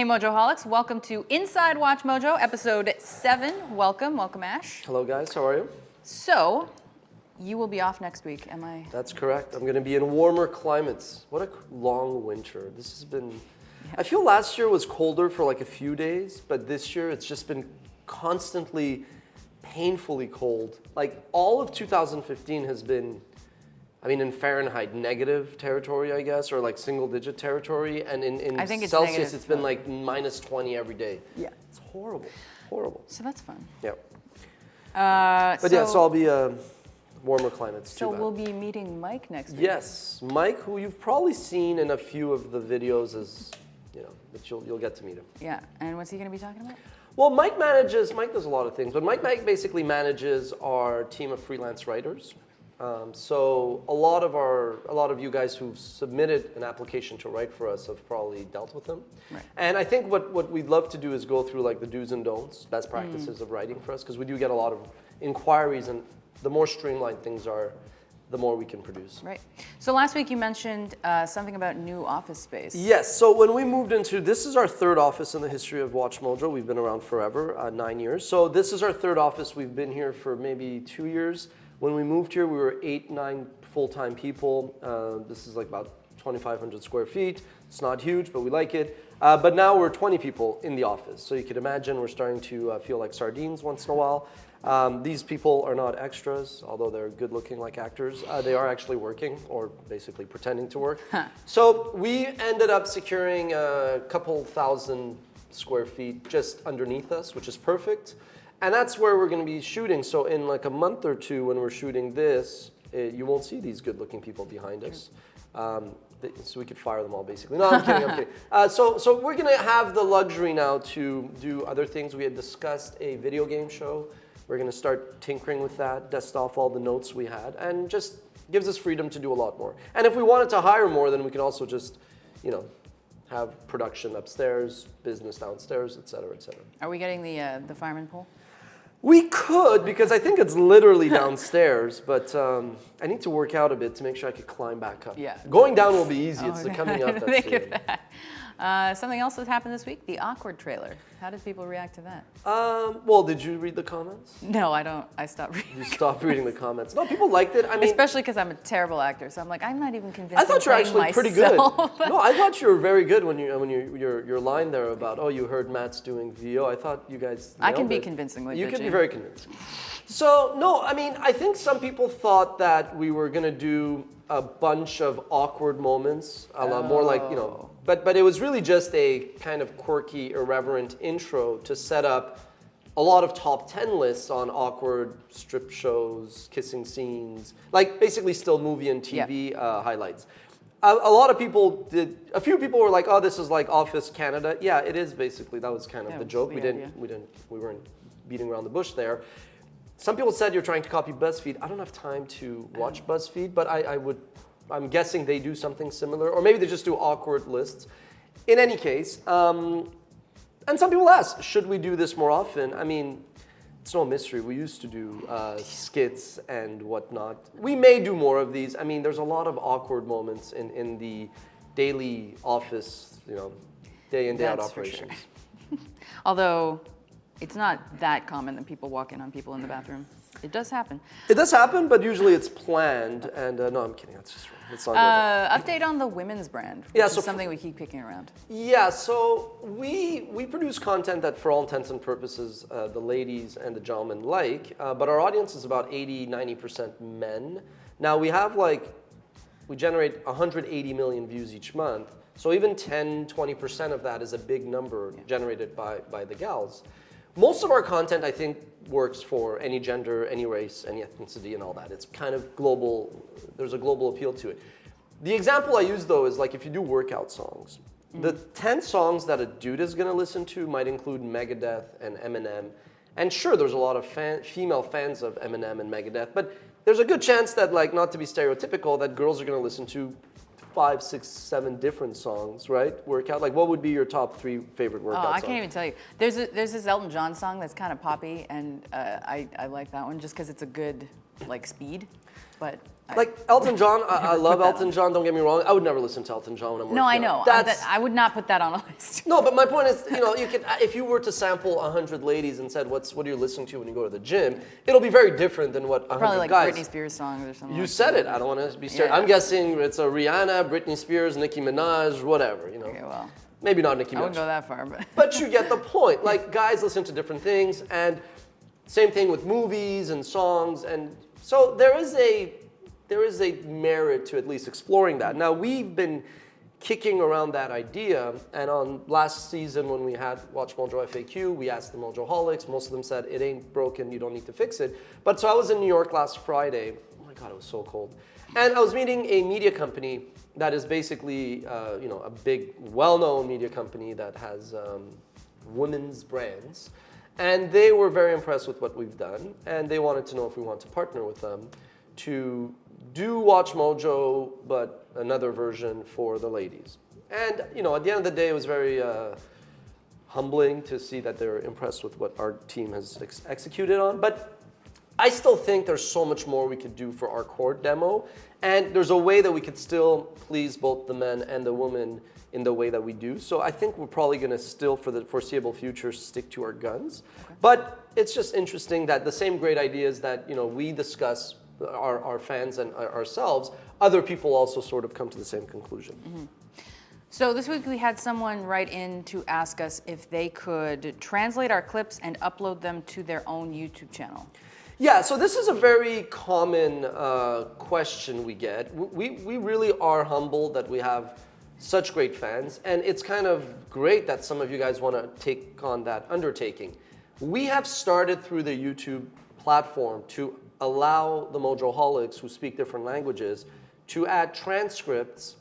Mojoholics, welcome to Inside Watch Mojo, episode 7. Welcome, Ash. Hello guys, how are you? So, you will be off next week, am I? That's correct. I'm going to be in warmer climates. What a long winter. This has been... I feel last year was colder for like a few days, but this year it's just been constantly painfully cold. Like all of 2015 has been, I mean, in Fahrenheit, negative territory, I guess, or like single digit territory. And in I think it's Celsius, negative, it's been like minus 20 every day. Yeah. It's horrible, horrible. So that's fun. Yeah. So I'll be warmer climates too. So we'll be meeting Mike next week. Yes, Mike, who you've probably seen in a few of the videos as, you know, but you'll get to meet him. Yeah, and what's he going to be talking about? Well, Mike does a lot of things, but Mike basically manages our team of freelance writers. So a lot of you guys who've submitted an application to write for us have probably dealt with him. Right. And I think what we'd love to do is go through like the do's and don'ts, best practices of writing for us, because we do get a lot of inquiries, and the more streamlined things are, the more we can produce. Right. So last week you mentioned something about new office space. Yes, so when we moved into, this is our third office in the history of WatchMojo. We've been around forever, 9 years. So this is our third office. We've been here for maybe 2 years. When we moved here, we were 8-9 full-time people. This is like about 2,500 square feet. It's not huge, but we like it. But now we're 20 people in the office. So you could imagine we're starting to feel like sardines once in a while. These people are not extras, although they're good looking like actors. They are actually working, or basically pretending to work. So we ended up securing a couple thousand square feet just underneath us, which is perfect. And that's where we're going to be shooting. So in like a month or two when we're shooting this, you won't see these good looking people behind us. So we could fire them all basically. No, I'm kidding. So we're going to have the luxury now to do other things. We had discussed a video game show. We're going to start tinkering with that, dust off all the notes we had, and just gives us freedom to do a lot more. And if we wanted to hire more, then we can also just, you know, have production upstairs, business downstairs, et cetera, et cetera. Are we getting the fireman pole? We could, because I think it's literally downstairs, but I need to work out a bit to make sure I could climb back up. Yeah. Going down will be easy. It's the coming up that's Think of that. Something else that happened this week, the awkward trailer. How did people react to that? Well, did you read the comments? No, I don't. I stopped reading. You stopped reading the comments. No, people liked it. I mean, especially because I'm a terrible actor, so I'm like, I'm not even convinced. I thought you were actually pretty good. No, I thought you were very good when your line there about, oh, you heard Matt's doing VO. I thought you guys nailed I can be it. convincingly You bitchy. can be very convincing. So no, I mean, I think some people thought that we were gonna do a bunch of awkward moments, more like, you know, but it was really just a kind of quirky, irreverent intro to set up a lot of top 10 lists on awkward strip shows, kissing scenes, like basically still movie and TV highlights. A lot of people a few people were like, oh, this is like Office Canada. Yeah, it is basically, that was kind of the joke. We weren't beating around the bush there. Some people said you're trying to copy BuzzFeed. I don't have time to watch BuzzFeed, but I'm guessing they do something similar, or maybe they just do awkward lists. In any case, and some people ask, should we do this more often? I mean, it's no mystery. We used to do skits and whatnot. We may do more of these. I mean, there's a lot of awkward moments in the daily office, you know, day in, day out operations. Sure. Although, it's not that common that people walk in on people in the bathroom. It does happen. It does happen, but usually it's planned. And no, I'm kidding. That's just it's not update on the women's brand, which is something we keep kicking around. Yeah, so we produce content that, for all intents and purposes, the ladies and the gentlemen like, but our audience is about 80-90% men. Now we have we generate 180 million views each month, so even 10-20% of that is a big number generated by the gals. Most of our content, I think, works for any gender, any race, any ethnicity, and all that. It's kind of global. There's a global appeal to it. The example I use, though, is like if you do workout songs. The 10 songs that a dude is going to listen to might include Megadeth and Eminem. And sure, there's a lot of female fans of Eminem and Megadeth, but there's a good chance that, like, not to be stereotypical, that girls are going to listen to 5, 6, 7 different songs, right? Workout. Like, what would be your top 3 favorite workout songs? I can't even tell you. There's this Elton John song that's kind of poppy, and I like that one just because it's a good like speed, but. Like Elton John, I love Elton John, don't get me wrong. I would never listen to Elton John when I'm working No, I out. know. I would not put that on a list. No, but my point is, you could, if you were to sample 100 ladies and said, what are you listening to when you go to the gym? It'll be very different than what 100 Probably like guys. Britney Spears songs or something. You said it. I don't want to be stereotyped. Yeah. I'm guessing it's a Rihanna, Britney Spears, Nicki Minaj, whatever. Okay, well. Maybe not Nicki Minaj. I wouldn't go that far, but. But you get the point. Like, guys listen to different things, and same thing with movies and songs, and so there is a merit to at least exploring that. Now, we've been kicking around that idea, and on last season when we had Watch Mojo FAQ, we asked the Mojoholics. Most of them said, it ain't broken, you don't need to fix it. But so I was in New York last Friday. Oh my God, it was so cold. And I was meeting a media company that is basically, a big, well-known media company that has women's brands. And they were very impressed with what we've done, and they wanted to know if we want to partner with them to do Watch Mojo, but another version for the ladies. And at the end of the day, it was very humbling to see that they're impressed with what our team has executed on. But I still think there's so much more we could do for our core demo, and there's a way that we could still please both the men and the women in the way that we do. So I think we're probably going to still, for the foreseeable future, stick to our guns. Okay. But it's just interesting that the same great ideas that we discuss, our fans and ourselves, other people also sort of come to the same conclusion. Mm-hmm. So this week we had someone write in to ask us if they could translate our clips and upload them to their own YouTube channel. Yeah, so this is a very common question we get. We really are humbled that we have such great fans, and it's kind of great that some of you guys want to take on that undertaking. We have started through the YouTube platform to allow the Mojoholics who speak different languages to add transcripts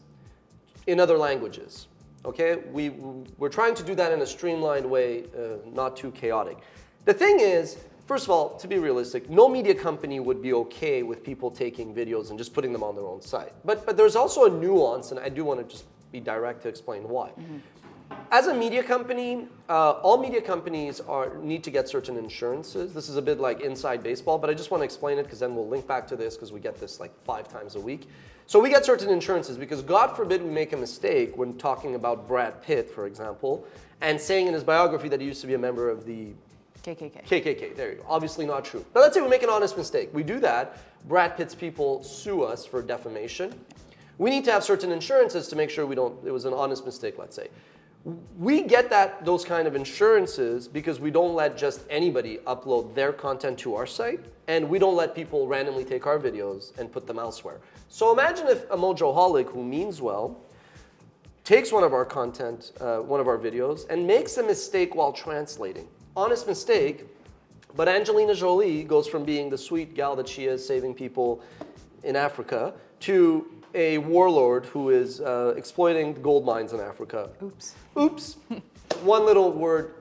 in other languages. Okay, we're trying to do that in a streamlined way, not too chaotic. The thing is, first of all, to be realistic, no media company would be okay with people taking videos and just putting them on their own site. But there's also a nuance, and I do want to just be direct to explain why. Mm-hmm. As a media company, all media companies need to get certain insurances. This is a bit like inside baseball, but I just want to explain it because then we'll link back to this because we get this like 5 times a week. So we get certain insurances because God forbid we make a mistake when talking about Brad Pitt, for example, and saying in his biography that he used to be a member of the KKK, there you go. Obviously not true. But let's say we make an honest mistake. We do that, Brad Pitt's people sue us for defamation. We need to have certain insurances to make sure it was an honest mistake, let's say. We get those kind of insurances because we don't let just anybody upload their content to our site, and we don't let people randomly take our videos and put them elsewhere. So imagine if a Mojoholic who means well takes one of our content, one of our videos, and makes a mistake while translating. Honest mistake, but Angelina Jolie goes from being the sweet gal that she is saving people in Africa to a warlord who is exploiting gold mines in Africa. Oops. One little word,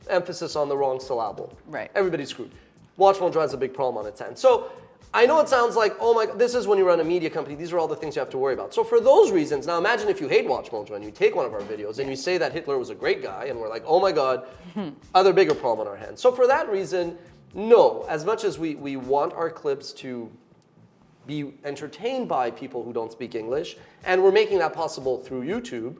emphasis on the wrong syllable. Right. Everybody's screwed. Watch Mojo has a big problem on its hands. So I know it sounds like, oh my God, this is when you run a media company, these are all the things you have to worry about. So for those reasons, now imagine if you hate Watch Mojo and you take one of our videos and you say that Hitler was a great guy and we're like, oh my God, other bigger problem on our hands. So for that reason, no, as much as we want our clips to be entertained by people who don't speak English, and we're making that possible through YouTube,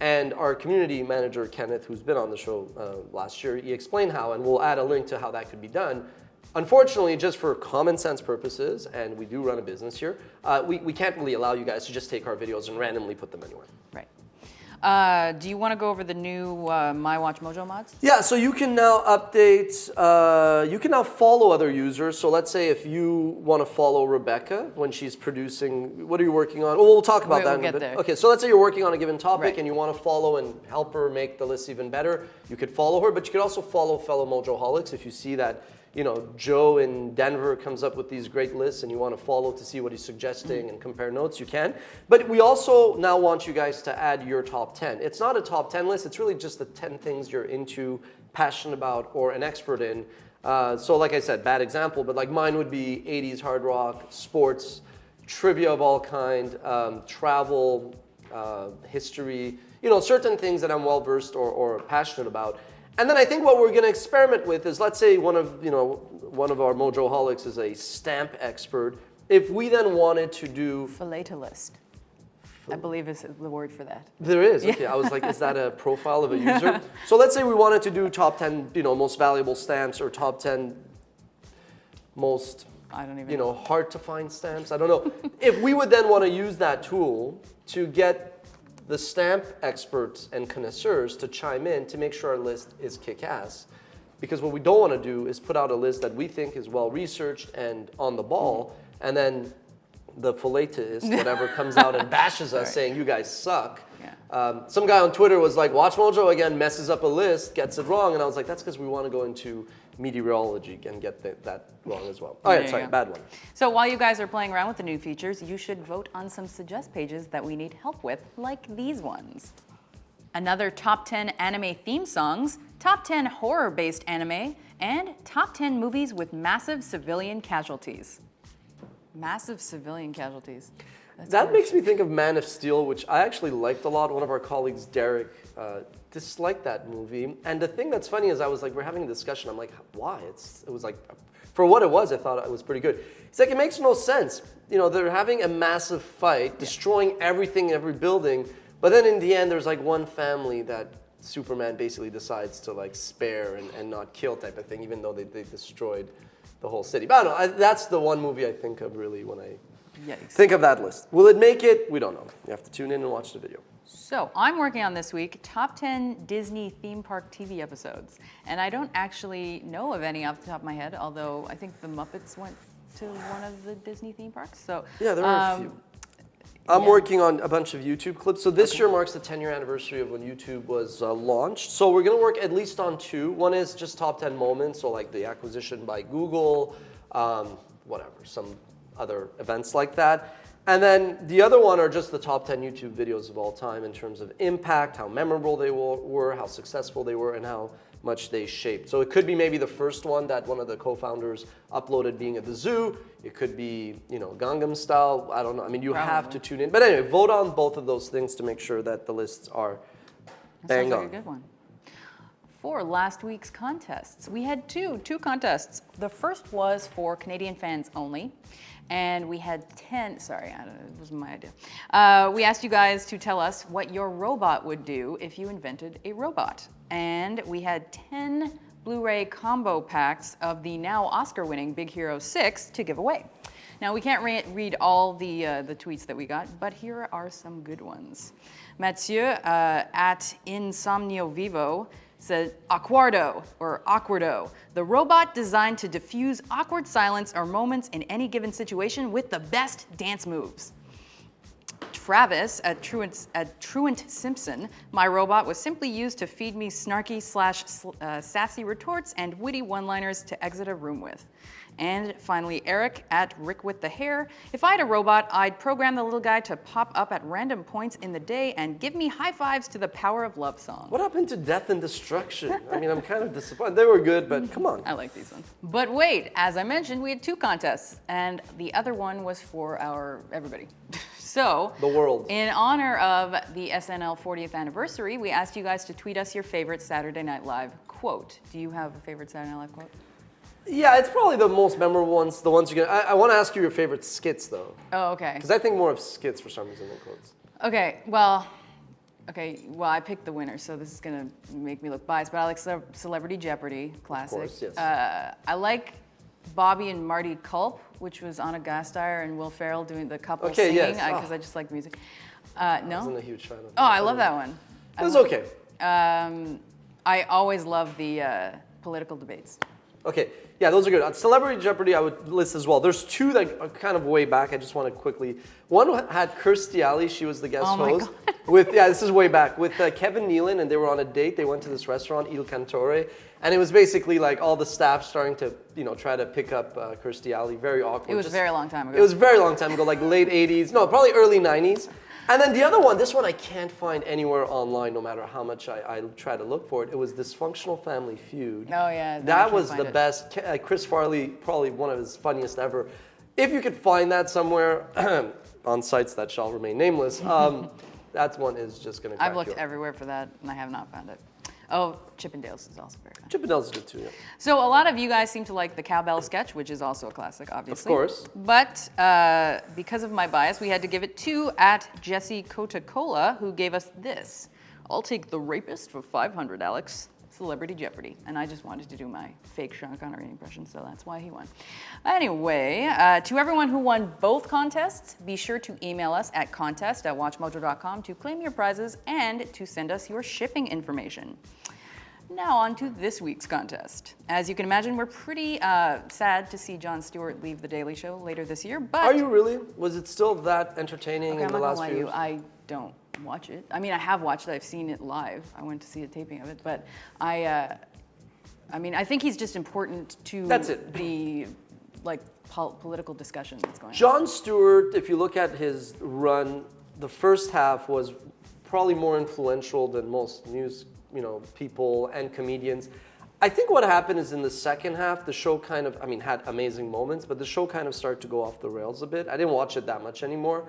and our community manager, Kenneth, who's been on the show last year, he explained how, and we'll add a link to how that could be done. Unfortunately, just for common sense purposes, and we do run a business here, we can't really allow you guys to just take our videos and randomly put them anywhere. Right. Do you want to go over the new My Watch Mojo mods? Yeah, so you can now update, you can now follow other users. So let's say if you want to follow Rebecca when she's producing, what are you working on? Oh, we'll talk about that in a bit. There. Okay, so let's say you're working on a given topic right. and you want to follow and help her make the list even better. You could follow her, but you could also follow fellow Mojoholics if you see that Joe in Denver comes up with these great lists and you want to follow to see what he's suggesting and compare notes, you can. But we also now want you guys to add your top 10. It's not a top 10 list, it's really just the 10 things you're into, passionate about, or an expert in. So like I said, bad example, but like mine would be 80s hard rock, sports, trivia of all kind, travel, history, certain things that I'm well-versed or passionate about. And then I think what we're going to experiment with is, let's say one of our Mojoholics is a stamp expert. If we then wanted to do Philatelist, I believe is the word for that. There is. Okay, I was like, is that a profile of a user? So let's say we wanted to do top 10, most valuable stamps or top 10 most, I don't even know. hard to find stamps. I don't know. If we would then want to use that tool to get the stamp experts and connoisseurs to chime in to make sure our list is kick-ass. Because what we don't want to do is put out a list that we think is well-researched and on the ball, and then the philatist, whatever, comes out and bashes us saying, you guys suck. Yeah. Some guy on Twitter was like, WatchMojo, again, messes up a list, gets it wrong. And I was like, that's because we want to go into meteorology and get that wrong as well. All right, sorry, bad one. So while you guys are playing around with the new features, you should vote on some suggest pages that we need help with, like these ones. Another top 10 anime theme songs, top 10 horror-based anime, and top 10 movies with massive civilian casualties. Massive civilian casualties. That makes me think of Man of Steel, which I actually liked a lot. One of our colleagues, Derek, disliked that movie. And the thing that's funny is I was like, we're having a discussion. I'm like, why? It was like, for what it was, I thought it was pretty good. It's like, it makes no sense. They're having a massive fight, destroying everything, every building. But then in the end, there's like one family that Superman basically decides to like spare and not kill type of thing, even though they destroyed the whole city. But I don't know, that's the one movie I think of really when I think of that list. Will it make it? We don't know. You have to tune in and watch the video. So I'm working on this week top 10 Disney theme park TV episodes. And I don't actually know of any off the top of my head, although I think the Muppets went to one of the Disney theme parks. So yeah, there are a few. I'm working on a bunch of YouTube clips. So this year marks the 10-year anniversary of when YouTube was launched. So we're going to work at least on two. One is just top 10 moments, so like the acquisition by Google, some other events like that. And then the other one are just the top 10 YouTube videos of all time in terms of impact, how memorable they were, how successful they were, and how much they shaped. So it could be maybe the first one that one of the co-founders uploaded being at the zoo. It could be, Gangnam Style. I don't know. I mean, you have to tune in. But anyway, vote on both of those things to make sure that the lists are bang on. Sounds like a good one. For last week's contests, we had two contests. The first was for Canadian fans only. And we had 10, sorry, I don't know, it wasn't my idea. We asked you guys to tell us what your robot would do if you invented a robot. And we had 10 Blu-ray combo packs of the now Oscar-winning Big Hero 6 to give away. Now, we can't read all the tweets that we got, but here are some good ones. Mathieu at Insomnio Vivo said, Aquardo, or Awkwardo, the robot designed to diffuse awkward silence or moments in any given situation with the best dance moves. Travis at Truant Simpson, my robot was simply used to feed me snarky / sassy retorts and witty one-liners to exit a room with. And finally, Eric at Rick with the Hair. If I had a robot, I'd program the little guy to pop up at random points in the day and give me high fives to the Power of Love song. What happened to Death and Destruction? I mean, I'm kind of disappointed. They were good, but come on. I like these ones. But wait, as I mentioned, we had two contests, and the other one was for everybody. So, the world. In honor of the SNL 40th anniversary, we asked you guys to tweet us your favorite Saturday Night Live quote. Do you have a favorite Saturday Night Live quote? Yeah, it's probably the most memorable ones, the ones you get. I want to ask you your favorite skits, though. Oh, okay. Because I think more of skits for some reason than quotes. Okay, well, I picked the winner, so this is going to make me look biased, but I like Celebrity Jeopardy, classic. Of course, yes. I like Bobby and Marty Culp, which was Anna Gasteyer and Will Ferrell doing the couple singing, because I just like the music. No? I wasn't a huge fan of that. Oh, I love that one. It was okay. I always love the political debates. Okay, yeah, those are good. Celebrity Jeopardy I would list as well. There's two that are kind of way back. I just want to quickly. One had Kirstie Alley. She was the guest host. This is way back. With Kevin Nealon, and they were on a date. They went to this restaurant, Il Cantore, and it was basically like all the staff starting to, try to pick up Kirstie Alley. Very awkward. It was a very long time ago. It was a very long time ago, like late 80s. No, probably early 90s. And then the other one, this one I can't find anywhere online, no matter how much I try to look for it. It was Dysfunctional Family Feud. Oh, yeah. That was the best. Chris Farley, probably one of his funniest ever. If you could find that somewhere on sites that shall remain nameless, that one is just going to crack I've looked you up. everywhere for that, and I have not found it. Oh, Chippendales is also very fun. Chippendales is good too, yeah. So a lot of you guys seem to like the cowbell sketch, which is also a classic, obviously. Of course. But because of my bias, we had to give it to @Jesse Coca-Cola, who gave us this. I'll take the rapist for 500, Alex. Celebrity Jeopardy. And I just wanted to do my fake Sean Connery impression, so that's why he won. Anyway, to everyone who won both contests, be sure to email us at contest@WatchMojo.com to claim your prizes and to send us your shipping information. Now on to this week's contest. As you can imagine, we're pretty sad to see Jon Stewart leave The Daily Show later this year, but... Are you really? Was it still that entertaining Okay, in the last I'm not few gonna lie to years? you, I don't watch it. I mean, I have watched it, I've seen it live. I went to see a taping of it, but I think he's just important to That's it. the political discussion that's going on. Jon Stewart, if you look at his run, the first half was probably more influential than most news, people and comedians. I think what happened is in the second half, the show kind of, had amazing moments, but the show kind of started to go off the rails a bit. I didn't watch it that much anymore.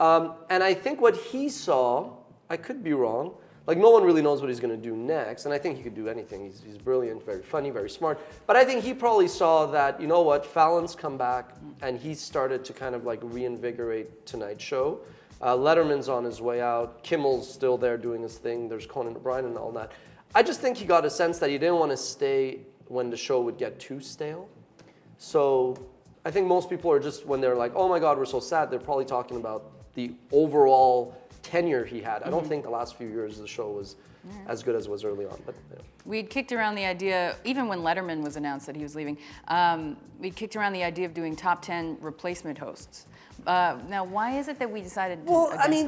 And I think what he saw, I could be wrong, no one really knows what he's going to do next, and I think he could do anything. He's brilliant, very funny, very smart. But I think he probably saw that, Fallon's come back, and he started to kind of reinvigorate Tonight Show. Letterman's on his way out. Kimmel's still there doing his thing. There's Conan O'Brien and all that. I just think he got a sense that he didn't want to stay when the show would get too stale. So I think most people are just, when they're like, oh my God, we're so sad, they're probably talking about the overall tenure he had. I don't think the last few years the show was as good as it was early on. But yeah. We'd kicked around the idea, even when Letterman was announced that he was leaving, we'd kicked around the idea of doing top 10 replacement hosts. Now, why is it that we decided to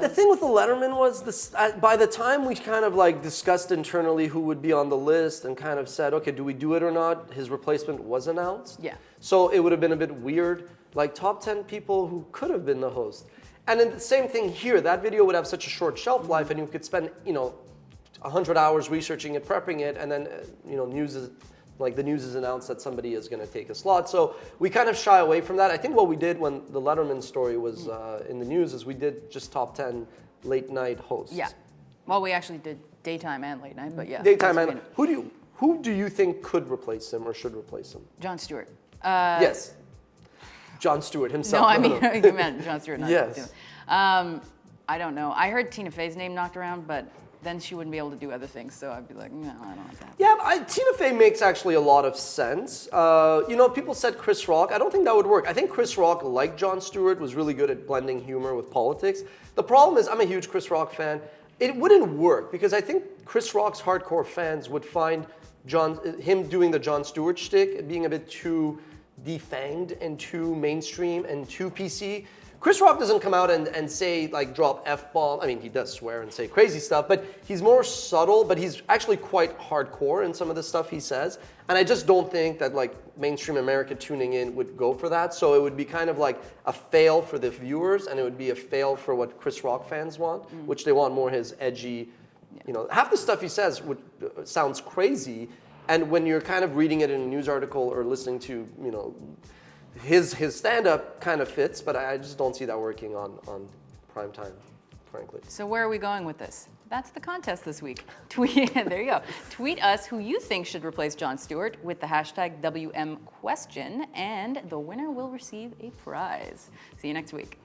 the thing with the Letterman was this, by the time we kind of discussed internally who would be on the list and kind of said, okay, do we do it or not? His replacement was announced. Yeah. So it would have been a bit weird, top 10 people who could have been the host. And then the same thing here, that video would have such a short shelf life and you could spend, 100 hours researching it, prepping it, and then, the news is announced that somebody is going to take a slot. So we kind of shy away from that. I think what we did when the Letterman story was in the news is we did just top 10 late night hosts. Yeah. Well, we actually did daytime and late night, but yeah. Daytime and who do you think could replace him or should replace him? Jon Stewart. Yes. Jon Stewart himself. No, I mean, you meant Jon Stewart. Not Yes. I don't know. I heard Tina Fey's name knocked around, but then she wouldn't be able to do other things, so I'd be like, no, I don't want that. Yeah, Tina Fey makes actually a lot of sense. People said Chris Rock. I don't think that would work. I think Chris Rock, like Jon Stewart, was really good at blending humor with politics. The problem is, I'm a huge Chris Rock fan. It wouldn't work because I think Chris Rock's hardcore fans would find him doing the Jon Stewart shtick being a bit too defanged and too mainstream and too PC. Chris Rock doesn't come out and say, drop F-bomb. I mean, he does swear and say crazy stuff, but he's more subtle, but he's actually quite hardcore in some of the stuff he says. And I just don't think that, mainstream America tuning in would go for that. So it would be kind of a fail for the viewers, and it would be a fail for what Chris Rock fans want, which they want more his edgy, half the stuff he says sounds crazy. And when you're kind of reading it in a news article or listening to, his stand-up kind of fits, but I just don't see that working on prime time, frankly. So where are we going with this? That's the contest this week. There you go. Tweet us who you think should replace Jon Stewart with the hashtag WMQuestion, and the winner will receive a prize. See you next week.